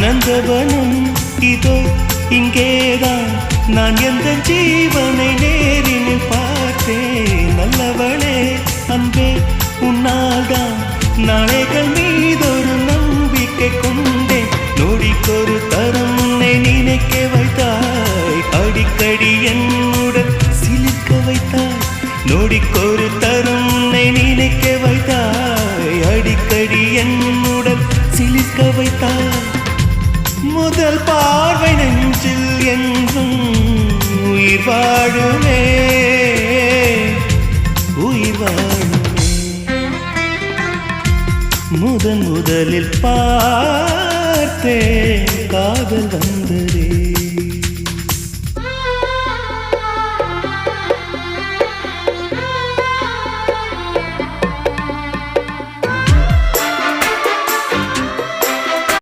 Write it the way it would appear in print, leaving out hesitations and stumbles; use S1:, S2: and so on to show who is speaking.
S1: நந்தவனம் இதோ இங்கேதான் நான் எந்த ஜீவனை நேரில் பார்த்தேன். நல்லவளே அன்பே உன்னால்தான் நாளைகள் மீதொரு நம்பிக்கை கொண்டேன். நொடிக்கொரு தரம் உன்னை நினைக்க வைத்தாய், அடிக்கடி என்னுடன் சிலிர்க்க வைத்தாய். நொடிக்கொரு தரம் உன்னை நினைக்க வைத்தாய், அடிக்கடி என்னுடன் சிலிர்க்க வைத்தாய். முதல் பார்வை நெஞ்சில் என்றும் உயிர் வாழுமே, உயிர் வாழுமே. முதலில் பார்த்தே காதல் வந்து